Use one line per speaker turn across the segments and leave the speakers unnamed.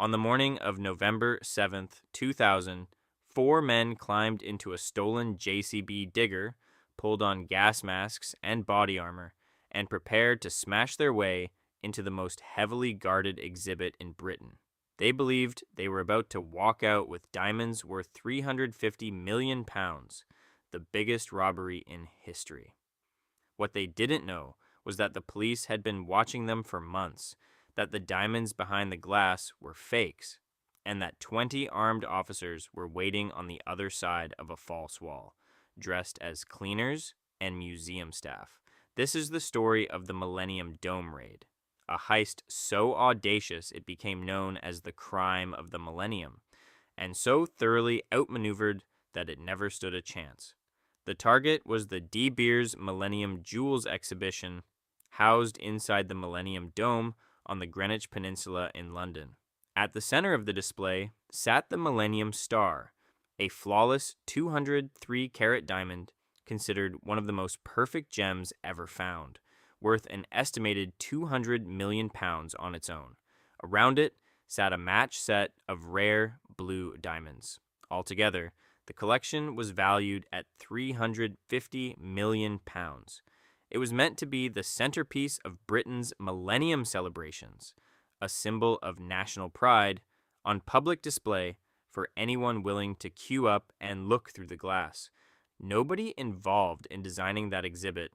On the morning of November 7th, 2000, four men climbed into a stolen JCB digger, pulled on gas masks and body armor, and prepared to smash their way into the most heavily guarded exhibit in Britain. They believed they were about to walk out with diamonds worth £350 million, the biggest robbery in history. What they didn't know was that the police had been watching them for months, that the diamonds behind the glass were fakes, and that 20 armed officers were waiting on the other side of a false wall, dressed as cleaners and museum staff. This is the story of the Millennium Dome Raid, a heist so audacious it became known as the crime of the millennium, and so thoroughly outmaneuvered that it never stood a chance. The target was the De Beers Millennium Jewels exhibition, housed inside the Millennium Dome on the Greenwich Peninsula in London. At the center of the display sat the Millennium Star, a flawless 203-carat diamond considered one of the most perfect gems ever found, worth an estimated £200 million on its own. Around it sat a match set of rare blue diamonds. Altogether, the collection was valued at £350 million. It was meant to be the centerpiece of Britain's Millennium celebrations, a symbol of national pride, on public display for anyone willing to queue up and look through the glass. Nobody involved in designing that exhibit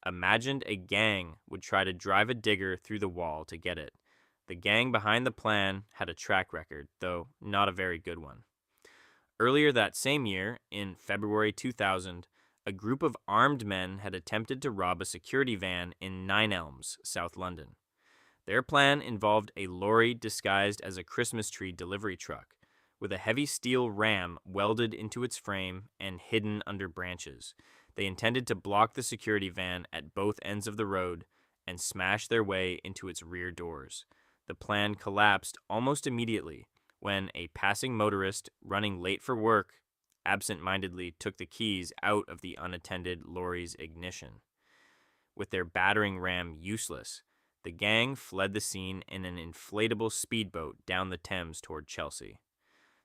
imagined a gang would try to drive a digger through the wall to get it. The gang behind the plan had a track record, though not a very good one. Earlier that same year, in February 2000, a group of armed men had attempted to rob a security van in Nine Elms, South London. Their plan involved a lorry disguised as a Christmas tree delivery truck, with a heavy steel ram welded into its frame and hidden under branches. They intended to block the security van at both ends of the road and smash their way into its rear doors. The plan collapsed almost immediately when a passing motorist running late for work absent-mindedly took the keys out of the unattended lorry's ignition. With their battering ram useless, the gang fled the scene in an inflatable speedboat down the Thames toward Chelsea.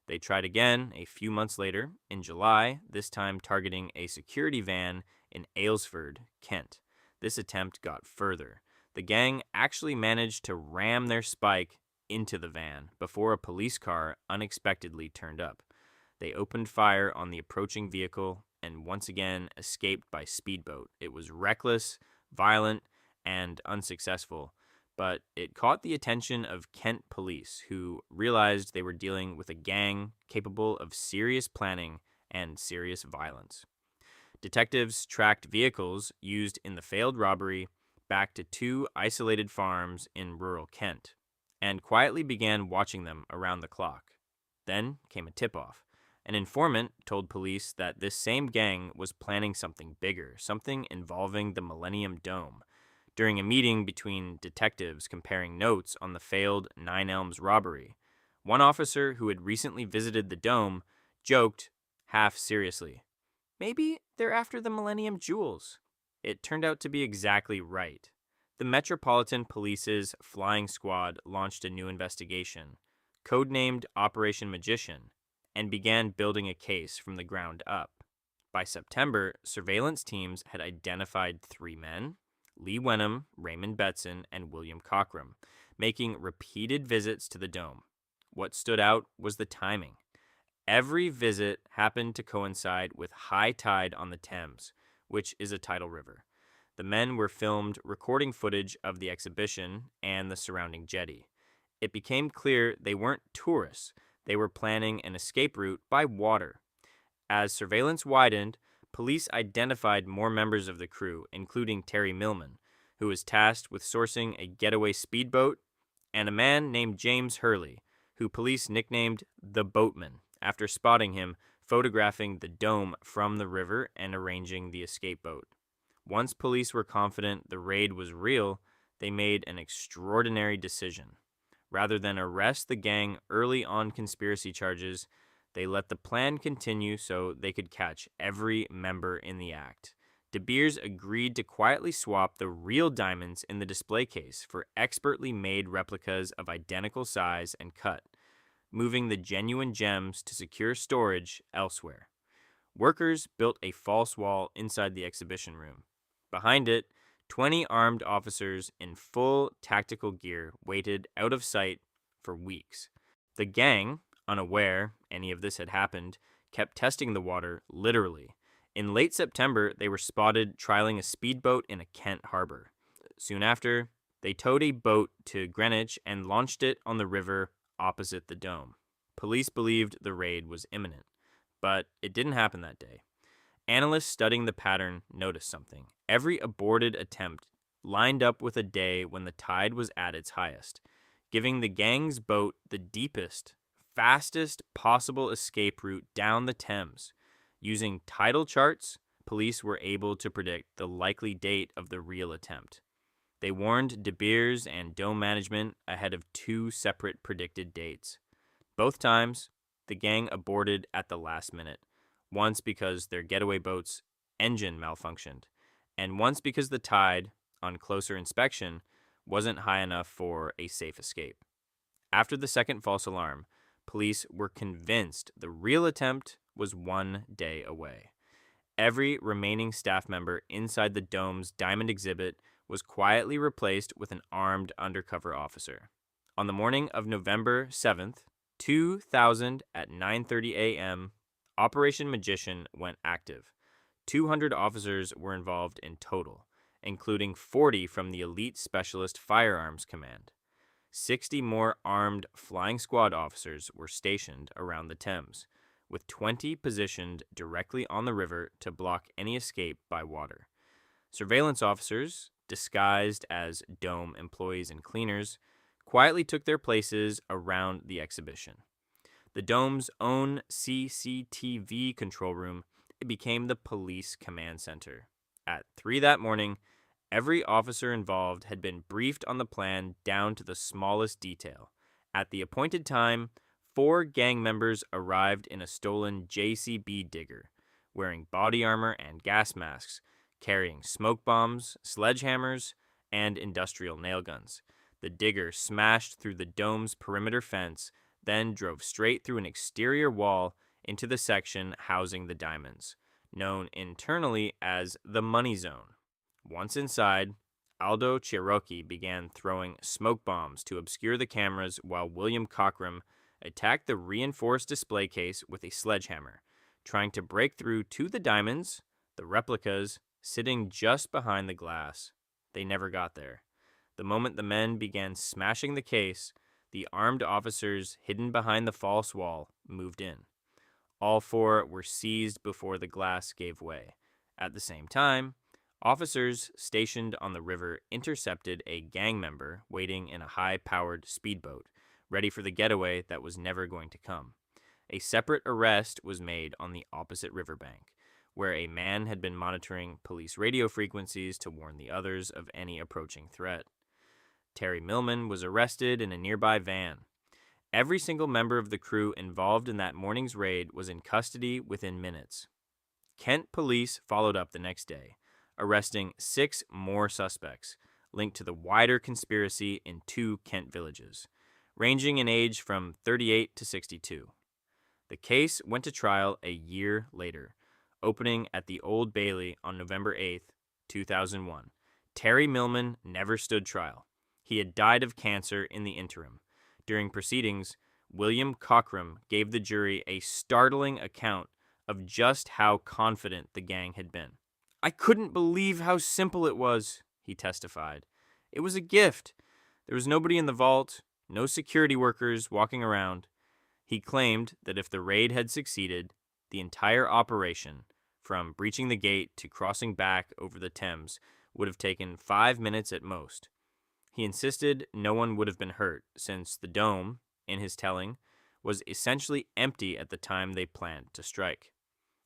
They tried again a few months later, in July, this time targeting a security van in Aylesford, Kent. This attempt got further. The gang actually managed to ram their spike into the van before a police car unexpectedly turned up. They opened fire on the approaching vehicle and once again escaped by speedboat. It was reckless, violent, and unsuccessful, but it caught the attention of Kent police, who realized they were dealing with a gang capable of serious planning and serious violence. Detectives tracked vehicles used in the failed robbery back to two isolated farms in rural Kent, and quietly began watching them around the clock. Then came a tip-off. An informant told police that this same gang was planning something bigger, something involving the Millennium Dome. During a meeting between detectives comparing notes on the failed Nine Elms robbery, one officer who had recently visited the dome joked, half seriously, "Maybe they're after the Millennium Jewels." It turned out to be exactly right. The Metropolitan Police's Flying Squad launched a new investigation, codenamed Operation Magician, and began building a case from the ground up. By September, surveillance teams had identified three men, Lee Wenham, Raymond Betson, and William Cockram, making repeated visits to the dome. What stood out was the timing. Every visit happened to coincide with high tide on the Thames, which is a tidal river. The men were filmed recording footage of the exhibition and the surrounding jetty. It became clear they weren't tourists. They were planning an escape route by water. As surveillance widened, police identified more members of the crew, including Terry Millman, who was tasked with sourcing a getaway speedboat, and a man named James Hurley, who police nicknamed the Boatman, after spotting him photographing the dome from the river and arranging the escape boat. Once police were confident the raid was real, they made an extraordinary decision. Rather than arrest the gang early on conspiracy charges, they let the plan continue so they could catch every member in the act. De Beers agreed to quietly swap the real diamonds in the display case for expertly made replicas of identical size and cut. moving the genuine gems to secure storage elsewhere. Workers built a false wall inside the exhibition room. Behind it, 20 armed officers in full tactical gear waited out of sight for weeks. The gang, unaware any of this had happened, kept testing the water literally. In late September, they were spotted trialing a speedboat in a Kent harbor. Soon after, they towed a boat to Greenwich and launched it on the river opposite the dome. Police believed the raid was imminent, but it didn't happen that day. Analysts studying the pattern noticed something. Every aborted attempt lined up with a day when the tide was at its highest, giving the gang's boat the deepest, fastest possible escape route down the Thames. Using tidal charts, police were able to predict the likely date of the real attempt. They warned De Beers and Dome management ahead of 2 separate predicted dates. Both times, the gang aborted at the last minute. Once because their getaway boat's engine malfunctioned, and once because the tide, on closer inspection, wasn't high enough for a safe escape. After the second false alarm, police were convinced the real attempt was 1 day away. Every remaining staff member inside the dome's diamond exhibit was quietly replaced with an armed undercover officer. On the morning of November 7th, 2000 at 9:30 a.m., Operation Magician went active. 200 officers were involved in total, including 40 from the Elite Specialist Firearms Command. 60 more armed flying squad officers were stationed around the Thames, with 20 positioned directly on the river to block any escape by water. Surveillance officers, disguised as Dome employees and cleaners, quietly took their places around the exhibition. The Dome's own CCTV control room became the police command center. At 3 that morning, every officer involved had been briefed on the plan down to the smallest detail. At the appointed time, 4 gang members arrived in a stolen JCB digger, wearing body armor and gas masks, carrying smoke bombs, sledgehammers, and industrial nail guns. The digger smashed through the Dome's perimeter fence, then drove straight through an exterior wall into the section housing the diamonds, known internally as the Money Zone. Once inside, Aldo Cherokee began throwing smoke bombs to obscure the cameras while William Cockrum attacked the reinforced display case with a sledgehammer, trying to break through to the diamonds, the replicas, sitting just behind the glass. They never got there. The moment the men began smashing the case, the armed officers hidden behind the false wall moved in. All 4 were seized before the glass gave way. At the same time, officers stationed on the river intercepted a gang member waiting in a high-powered speedboat, ready for the getaway that was never going to come. A separate arrest was made on the opposite riverbank, where a man had been monitoring police radio frequencies to warn the others of any approaching threat. Terry Millman was arrested in a nearby van. Every single member of the crew involved in that morning's raid was in custody within minutes. Kent police followed up the next day, arresting 6 more suspects linked to the wider conspiracy in 2 Kent villages, ranging in age from 38 to 62. The case went to trial a year later, opening at the Old Bailey on November 8, 2001. Terry Millman never stood trial. He had died of cancer in the interim. During proceedings, William Cockrum gave the jury a startling account of just how confident the gang had been. "I couldn't believe how simple it was," he testified. "It was a gift. There was nobody in the vault, no security workers walking around." He claimed that if the raid had succeeded, the entire operation, from breaching the gate to crossing back over the Thames, would have taken 5 minutes at most. He insisted no one would have been hurt, since the dome, in his telling, was essentially empty at the time they planned to strike.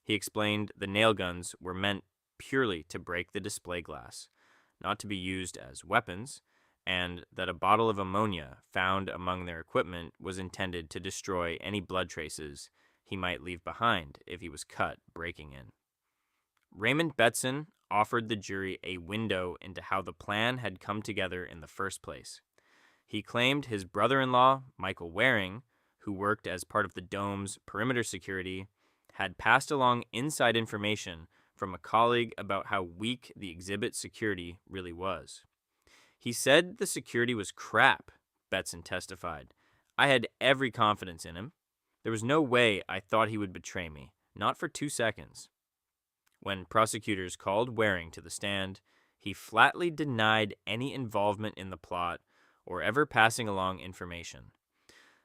He explained the nail guns were meant purely to break the display glass, not to be used as weapons, and that a bottle of ammonia found among their equipment was intended to destroy any blood traces he might leave behind if he was cut breaking in. Raymond Betson offered the jury a window into how the plan had come together in the first place. He claimed his brother-in-law, Michael Waring, who worked as part of the dome's perimeter security, had passed along inside information from a colleague about how weak the exhibit's security really was. He said the security was crap, Betson testified. I had every confidence in him. There was no way I thought he would betray me, not for 2 seconds. When prosecutors called Waring to the stand, he flatly denied any involvement in the plot or ever passing along information.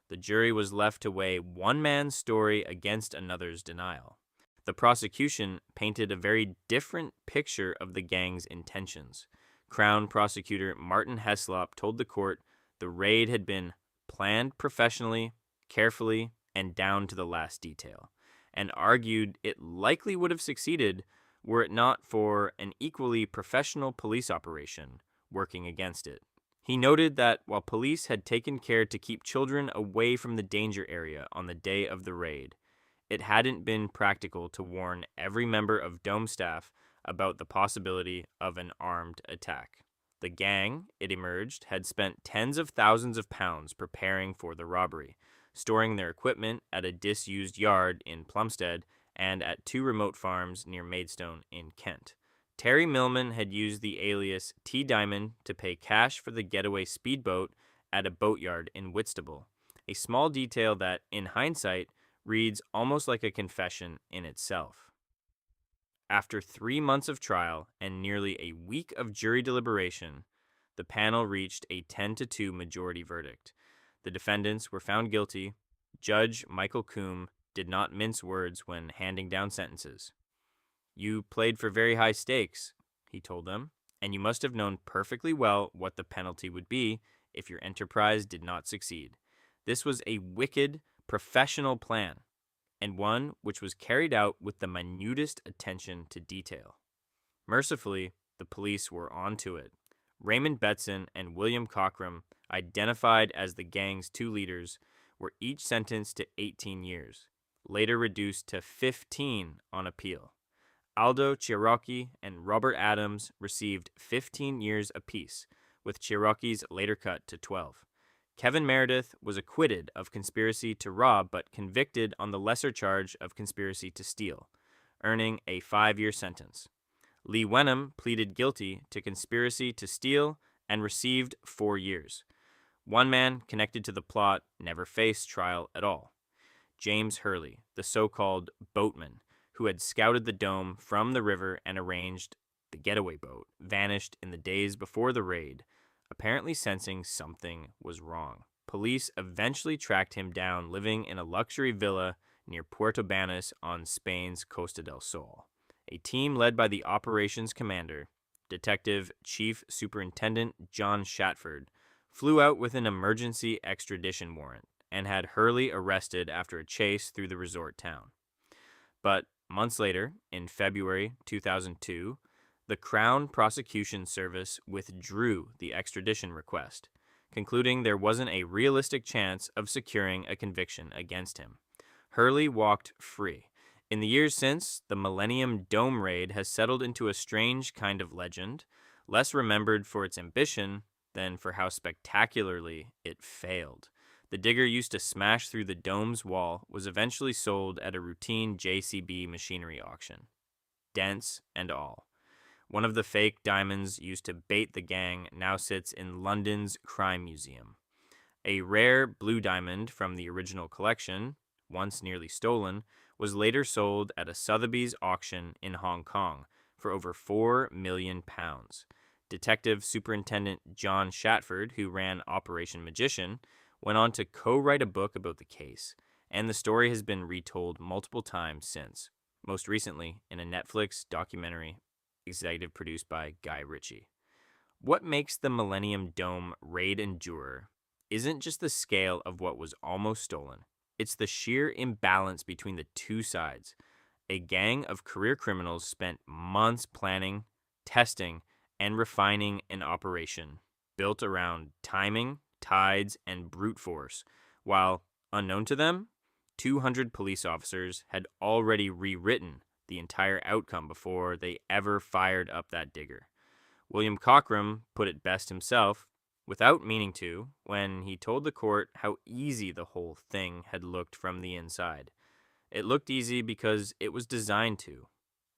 The jury was left to weigh one man's story against another's denial. The prosecution painted a very different picture of the gang's intentions. Crown prosecutor Martin Heslop told the court the raid had been planned professionally, carefully, and down to the last detail, and argued it likely would have succeeded were it not for an equally professional police operation working against it. He noted that while police had taken care to keep children away from the danger area on the day of the raid, it hadn't been practical to warn every member of Dome staff about the possibility of an armed attack. The gang, it emerged, had spent tens of thousands of pounds preparing for the robbery, storing their equipment at a disused yard in Plumstead and at 2 remote farms near Maidstone in Kent. Terry Millman had used the alias T. Diamond to pay cash for the getaway speedboat at a boatyard in Whitstable, a small detail that, in hindsight, reads almost like a confession in itself. After 3 months of trial and nearly a week of jury deliberation, the panel reached a 10-2 majority verdict. The defendants were found guilty. Judge Michael Coombe did not mince words when handing down sentences. "You played for very high stakes," he told them, "and you must have known perfectly well what the penalty would be if your enterprise did not succeed. This was a wicked, professional plan, and one which was carried out with the minutest attention to detail." Mercifully, the police were on to it. Raymond Betson and William Courtroom, identified as the gang's 2 leaders, were each sentenced to 18 years, later reduced to 15 on appeal. Aldo Cherokee and Robert Adams received 15 years apiece, with Cherokee's later cut to 12. Kevin Meredith was acquitted of conspiracy to rob but convicted on the lesser charge of conspiracy to steal, earning a 5-year sentence. Lee Wenham pleaded guilty to conspiracy to steal and received 4 years. One man connected to the plot never faced trial at all. James Hurley, the so-called boatman, who had scouted the dome from the river and arranged the getaway boat, vanished in the days before the raid, apparently sensing something was wrong. Police eventually tracked him down living in a luxury villa near Puerto Banús on Spain's Costa del Sol. A team led by the operations commander, Detective Chief Superintendent John Shatford, flew out with an emergency extradition warrant and had Hurley arrested after a chase through the resort town. But months later, in February 2002, the Crown Prosecution Service withdrew the extradition request, concluding there wasn't a realistic chance of securing a conviction against him. Hurley walked free. In the years since, the Millennium Dome Raid has settled into a strange kind of legend, less remembered for its ambition than for how spectacularly it failed. The digger used to smash through the dome's wall was eventually sold at a routine JCB machinery auction. Dents and all. One of the fake diamonds used to bait the gang now sits in London's Crime Museum. A rare blue diamond from the original collection, once nearly stolen, was later sold at a Sotheby's auction in Hong Kong for over £4 million. Detective Superintendent John Shatford, who ran Operation Magician, went on to co-write a book about the case, and the story has been retold multiple times since, most recently in a Netflix documentary executive produced by Guy Ritchie. What makes the Millennium Dome Raid endure isn't just the scale of what was almost stolen. It's the sheer imbalance between the two sides. A gang of career criminals spent months planning, testing, and refining an operation built around timing, tides, and brute force, while, unknown to them, 200 police officers had already rewritten the entire outcome before they ever fired up that digger. William Courtroom put it best himself, without meaning to, when he told the court how easy the whole thing had looked from the inside. It looked easy because it was designed to.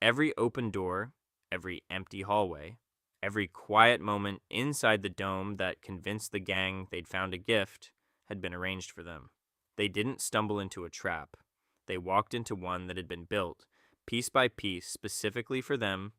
Every open door, every empty hallway, every quiet moment inside the dome that convinced the gang they'd found a gift had been arranged for them. They didn't stumble into a trap. They walked into one that had been built, piece by piece, specifically for them